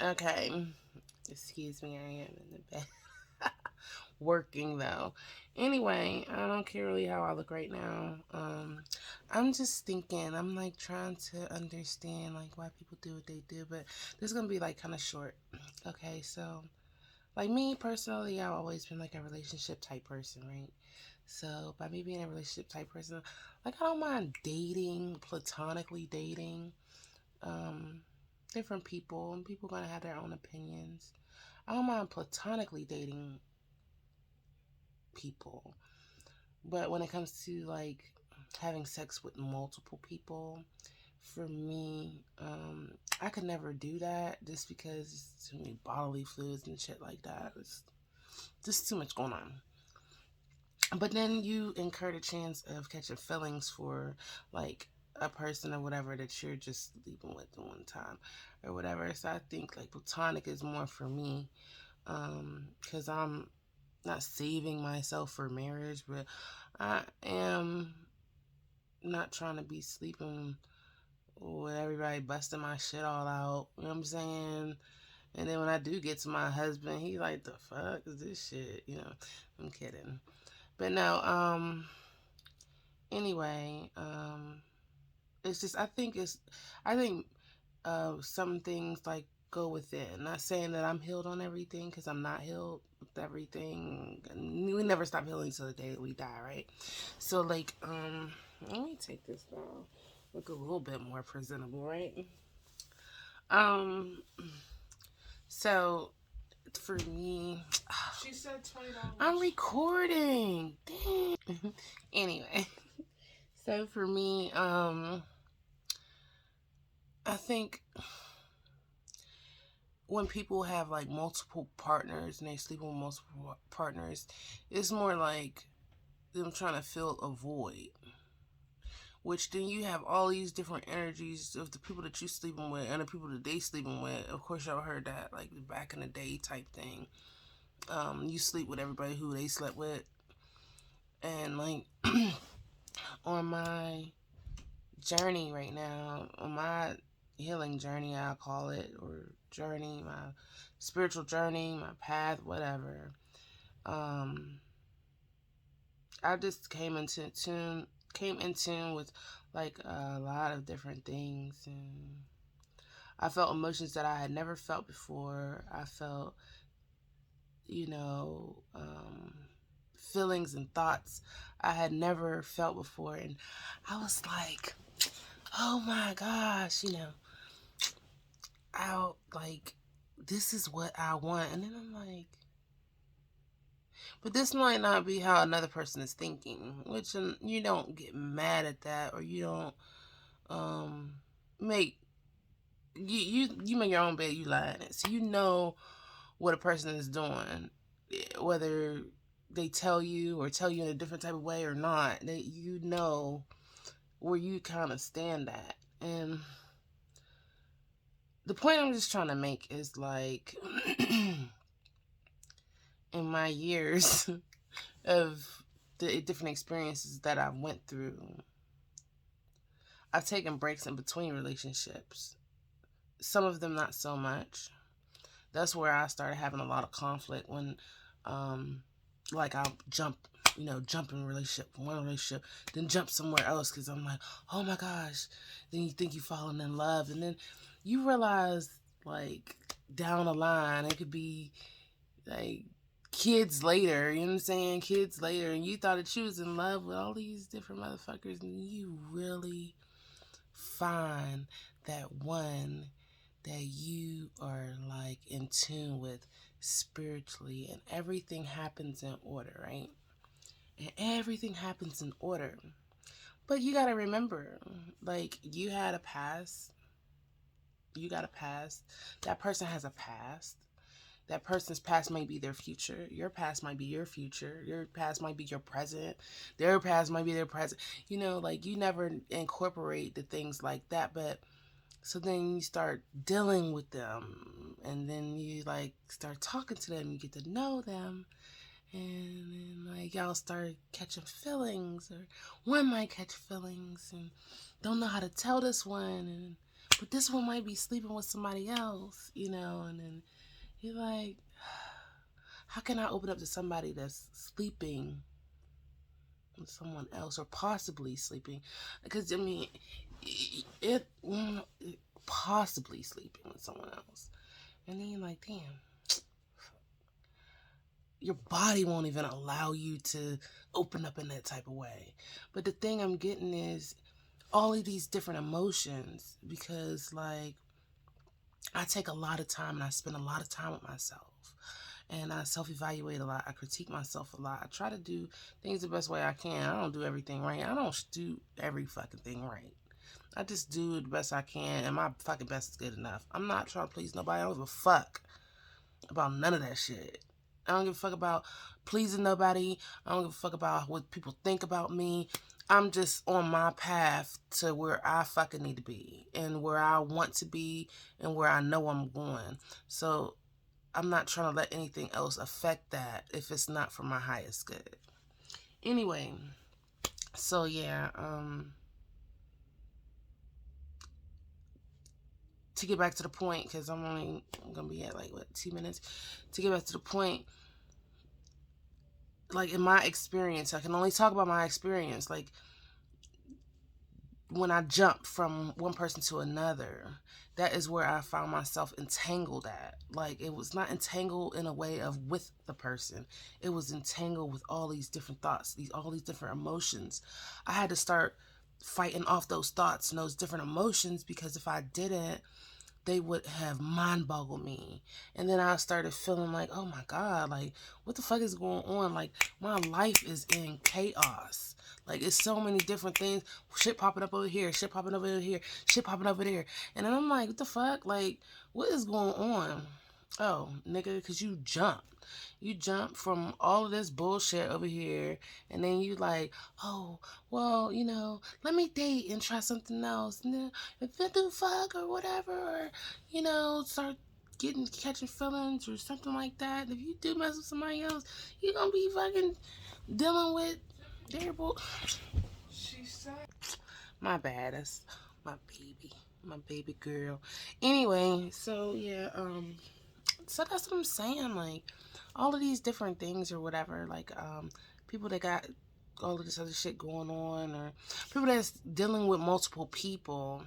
Okay. Excuse me, I am in the bed. Working though. Anyway, I don't care really how I look right now. I'm just thinking, I'm like trying to understand like why people do what they do, but this is gonna be like kind of short. Okay, so like me personally, I've always been like a relationship type person, right? So by me being a relationship type person, like I don't mind dating, platonically dating, um, different people, and people gonna have their own opinions. I don't mind platonically dating people, but when it comes to like having sex with multiple people, for me, I could never do that just because it's too many bodily fluids and shit like that. It's just too much going on. But then you incur the chance of catching feelings for like a person or whatever that you're just sleeping with the one time or whatever. So I think like platonic is more for me, because I'm not saving myself for marriage, but I am not trying to be sleeping with everybody busting my shit all out. You know what I'm saying? And then when I do get to my husband, he like, the fuck is this shit? You know, I'm kidding. But no, anyway, it's just I think some things like go within. Not saying that I'm healed on everything because I'm not healed with everything. We never stop healing till the day that we die, right? So like, let me take this down. Look a little bit more presentable, right? Um, so for me, She said $20. I'm recording. Dang. Anyway, so for me, I think when people have like multiple partners and they sleep with multiple partners, it's more like them trying to fill a void. Which then you have all these different energies of the people that you sleeping with and the people that they sleeping with. Of course, y'all heard that like back in the day type thing. You sleep with everybody who they slept with, and like on my journey right now, on my healing journey, I'll call it, or journey, my spiritual journey, my path, whatever. Um, I just came in tune with like a lot of different things, and I felt emotions that I had never felt before. I felt, you know, feelings and thoughts I had never felt before, and I was like, oh my gosh, you know, I like, this is what I want. And then I'm like, but this might not be how another person is thinking, which you don't get mad at that, or you don't um make you make your own bed, you lie in it. So you know what a person is doing, whether they tell you or tell you in a different type of way or not. You know where you kind of stand at. And the point I'm just trying to make is like, in my years of the different experiences that I went through, I've taken breaks in between relationships. Some of them not so much. That's where I started having a lot of conflict when, um, like I'll jump in a relationship, one relationship, then jump somewhere else because I'm like, oh my gosh. Then you think you're falling in love, and then you realize like down the line it could be like kids later, you know what I'm saying? Kids later, and you thought that you was in love with all these different motherfuckers, and you really find that one that you are like in tune with spiritually, and everything happens in order, right? And everything happens in order. But you gotta remember, like, you had a past, you got a past, that person has a past. That person's past might be their future. Your past might be your future. Your past might be your present. Their past might be their present. You know, like you never incorporate the things like that. But so then you start dealing with them, and then you like start talking to them. You get to know them, and then like y'all start catching feelings, or one might catch feelings and don't know how to tell this one, and but this one might be sleeping with somebody else, and then you're like, how can I open up to somebody that's sleeping with someone else or possibly sleeping? Because, I mean, it possibly sleeping with someone else. And then you're like, damn, your body won't even allow you to open up in that type of way. But the thing I'm getting is all of these different emotions because, like, I take a lot of time and I spend a lot of time with myself. And I self evaluate a lot. I critique myself a lot. I try to do things the best way I can. I don't do everything right. I don't do every fucking thing right. I just do the best I can, and my fucking best is good enough. I'm not trying to please nobody. I don't give a fuck about none of that shit. I don't give a fuck about pleasing nobody. I don't give a fuck about what people think about me. I'm just on my path to where I fucking need to be and where I want to be and where I know I'm going. So I'm not trying to let anything else affect that if it's not for my highest good. Anyway, so yeah, to get back to the point, because I'm only gonna be at like what 2 minutes. To get back to the point, like in my experience, I can only talk about my experience. Like when I jumped from one person to another, that is where I found myself entangled at. Like it was not entangled in a way of with the person. It was entangled with all these different thoughts, all these different emotions. I had to start fighting off those thoughts and those different emotions because if I didn't, they would have mind boggled me. And then I started feeling like, oh my God, like, what the fuck is going on? Like, my life is in chaos. Like, it's so many different things. Shit popping up over here, shit popping over here, shit popping over there. And then I'm like, what the fuck? Like, what is going on? Oh, nigga, because you jumped. You jump from all of this bullshit over here, and then you like, oh, well, let me date and try something else. And then if I do fuck or whatever, or, start catching feelings or something like that. If you do mess with somebody else, you're gonna be fucking dealing with their bull. She said. My bad. That's my baby girl. Anyway, so yeah, so that's what I'm saying. Like, all of these different things or whatever, like, people that got all of this other shit going on, or people that's dealing with multiple people.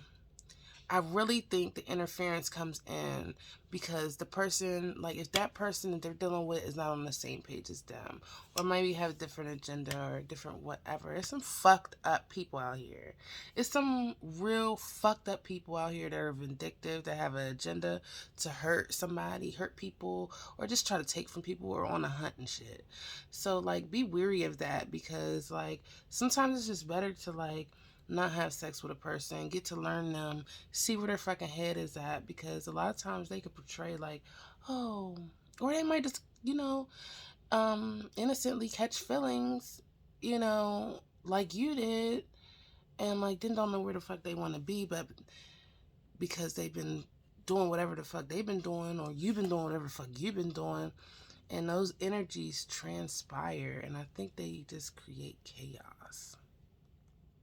I really think the interference comes in because the person, like, if that person that they're dealing with is not on the same page as them, or maybe have a different agenda or different whatever. It's some fucked up people out here. It's some real fucked up people out here that are vindictive, that have an agenda to hurt somebody, hurt people, or just try to take from people or on a hunt and shit. So, like, be weary of that because, like, sometimes it's just better to, like, not have sex with a person, get to learn them, see where their fucking head is at, because a lot of times they could portray like, oh, or they might just, innocently catch feelings, like you did, and like then don't know where the fuck they want to be, but because they've been doing whatever the fuck they've been doing, or you've been doing whatever the fuck you've been doing, and those energies transpire, and I think they just create chaos.